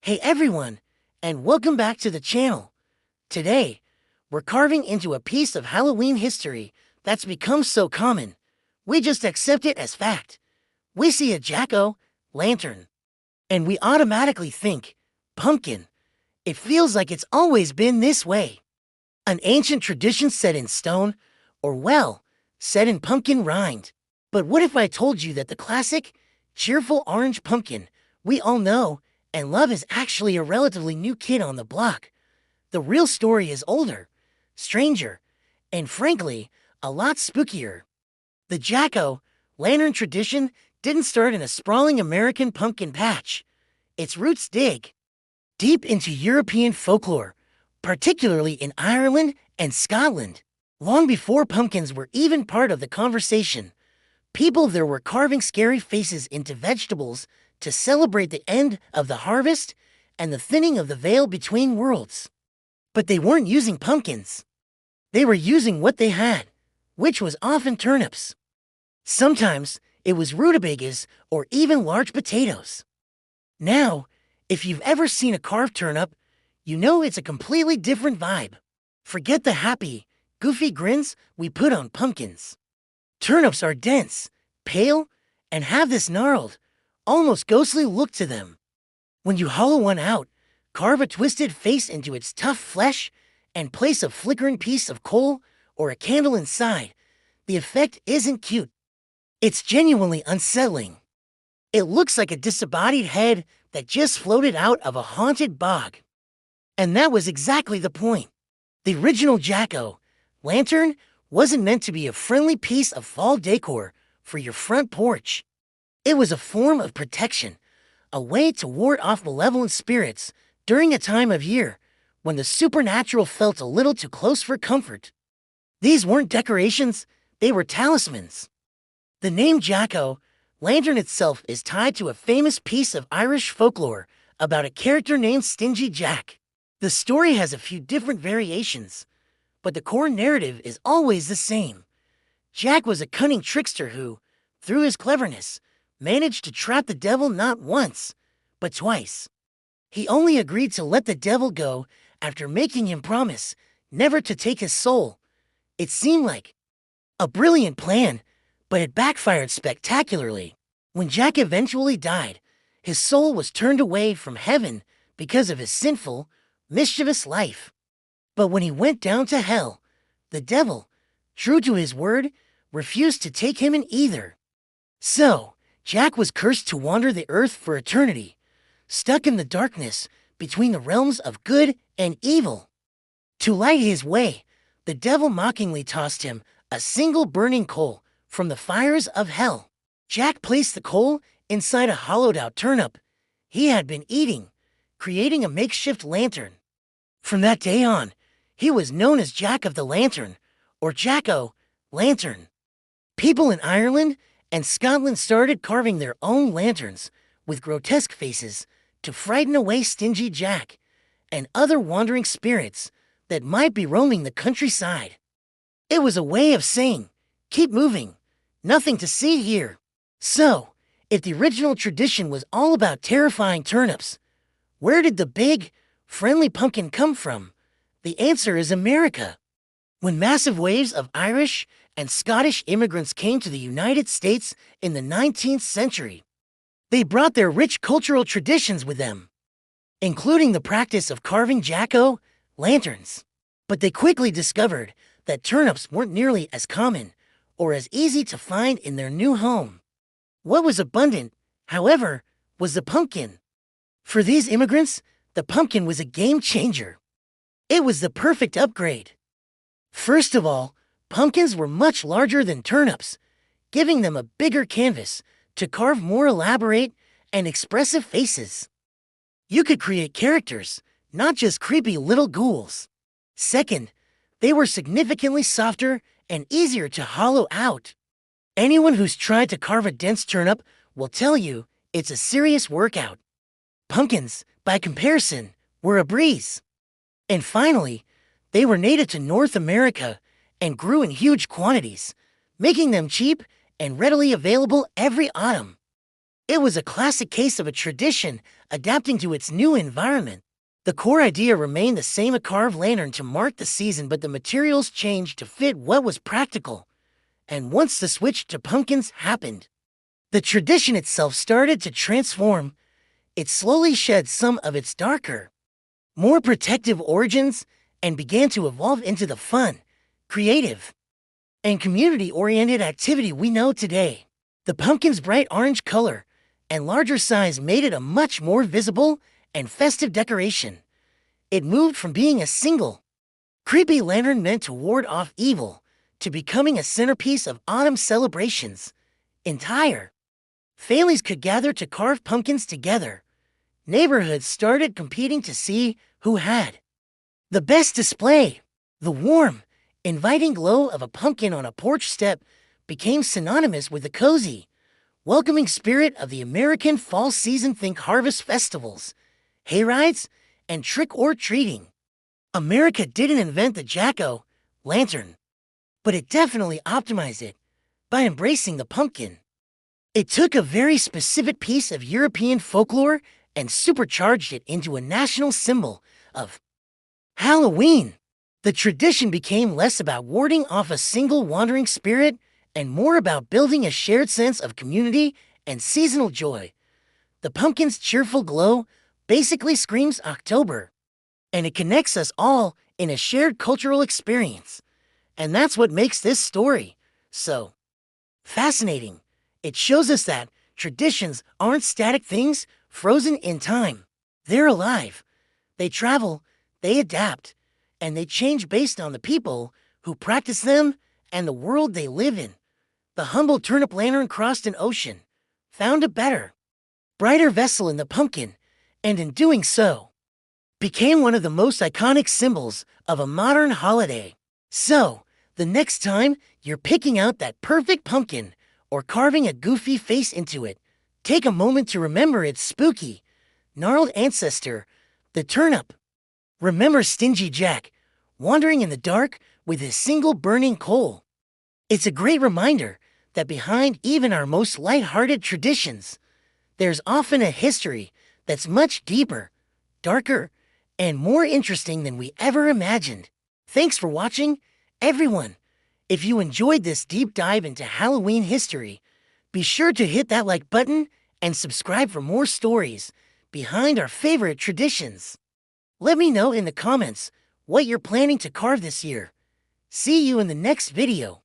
Hey everyone, and welcome back to the channel. Today, we're carving into a piece of Halloween history that's become so common. We just accept it as fact. We see a jack-o'-lantern, and we automatically think, pumpkin. It feels like it's always been this way. An ancient tradition set in stone, or well, set in pumpkin rind. But what if I told you that the classic, cheerful orange pumpkin we all know and love is actually a relatively new kid on the block? The real story is older, stranger, and frankly, a lot spookier. The jack-o'-lantern tradition didn't start in a sprawling American pumpkin patch. Its roots dig deep into European folklore, particularly in Ireland and Scotland. Long before pumpkins were even part of the conversation, people there were carving scary faces into vegetables to celebrate the end of the harvest and the thinning of the veil between worlds. But they weren't using pumpkins. They were using what they had, which was often turnips. Sometimes it was rutabagas or even large potatoes. Now, if you've ever seen a carved turnip, you know it's a completely different vibe. Forget the happy, goofy grins we put on pumpkins. Turnips are dense, pale, and have this gnarled, almost ghostly look to them. When you hollow one out, carve a twisted face into its tough flesh, and place a flickering piece of coal or a candle inside, the effect isn't cute. It's genuinely unsettling. It looks like a disembodied head that just floated out of a haunted bog. And that was exactly the point. The original jack-o'-lantern wasn't meant to be a friendly piece of fall decor for your front porch. It was a form of protection, a way to ward off malevolent spirits during a time of year when the supernatural felt a little too close for comfort. These weren't decorations, they were talismans. The name jack-o'-lantern itself is tied to a famous piece of Irish folklore about a character named Stingy Jack. The story has a few different variations, but the core narrative is always the same. Jack was a cunning trickster who, through his cleverness, managed to trap the devil not once, but twice. He only agreed to let the devil go after making him promise never to take his soul. It seemed like a brilliant plan, but it backfired spectacularly. When Jack eventually died, his soul was turned away from heaven because of his sinful, mischievous life. But when he went down to hell, the devil, true to his word, refused to take him in either. So, Jack was cursed to wander the earth for eternity, stuck in the darkness between the realms of good and evil. To light his way, the devil mockingly tossed him a single burning coal from the fires of hell. Jack placed the coal inside a hollowed-out turnip he had been eating, creating a makeshift lantern. From that day on, he was known as Jack of the Lantern, or jack-o'-lantern. People in Ireland and Scotland started carving their own lanterns with grotesque faces to frighten away Stingy Jack and other wandering spirits that might be roaming the countryside. It was a way of saying, keep moving, nothing to see here. So, if the original tradition was all about terrifying turnips, where did the big, friendly pumpkin come from? The answer is America. When massive waves of Irish and Scottish immigrants came to the United States in the 19th century, they brought their rich cultural traditions with them, including the practice of carving jack-o'-lanterns. But they quickly discovered that turnips weren't nearly as common or as easy to find in their new home. What was abundant, however, was the pumpkin. For these immigrants, the pumpkin was a game changer. It was the perfect upgrade. First of all, pumpkins were much larger than turnips, giving them a bigger canvas to carve more elaborate and expressive faces. You could create characters, not just creepy little ghouls. Second, they were significantly softer and easier to hollow out. Anyone who's tried to carve a dense turnip will tell you it's a serious workout. Pumpkins, by comparison, were a breeze. And finally, they were native to North America and grew in huge quantities, making them cheap and readily available every autumn. It was a classic case of a tradition adapting to its new environment. The core idea remained the same, a carved lantern to mark the season, but the materials changed to fit what was practical. And once the switch to pumpkins happened, the tradition itself started to transform. It slowly shed some of its darker, more protective origins and began to evolve into the fun, creative, and community-oriented activity we know today. The pumpkin's bright orange color and larger size made it a much more visible and festive decoration. It moved from being a single, creepy lantern meant to ward off evil to becoming a centerpiece of autumn celebrations. Entire families could gather to carve pumpkins together. Neighborhoods started competing to see who had the best display. The warm, inviting glow of a pumpkin on a porch step became synonymous with the cozy, welcoming spirit of the American fall season. Think harvest festivals, hayrides, and trick-or-treating. America didn't invent the jack-o'-lantern, but it definitely optimized it by embracing the pumpkin. It took a very specific piece of European folklore and supercharged it into a national symbol of Halloween. The tradition became less about warding off a single wandering spirit and more about building a shared sense of community and seasonal joy. The pumpkin's cheerful glow basically screams October, and it connects us all in a shared cultural experience. And that's what makes this story so fascinating. It shows us that traditions aren't static things frozen in time. They're alive. They travel, they adapt, and they change based on the people who practice them and the world they live in. The humble turnip lantern crossed an ocean, found a better, brighter vessel in the pumpkin, and in doing so, became one of the most iconic symbols of a modern holiday. So, the next time you're picking out that perfect pumpkin or carving a goofy face into it, take a moment to remember its spooky, gnarled ancestor, the turnip. Remember Stingy Jack, wandering in the dark with his single burning coal. It's a great reminder that behind even our most light-hearted traditions, there's often a history that's much deeper, darker, and more interesting than we ever imagined. Thanks for watching, everyone. If you enjoyed this deep dive into Halloween history, be sure to hit that like button and subscribe for more stories behind our favorite traditions. Let me know in the comments what you're planning to carve this year. See you in the next video.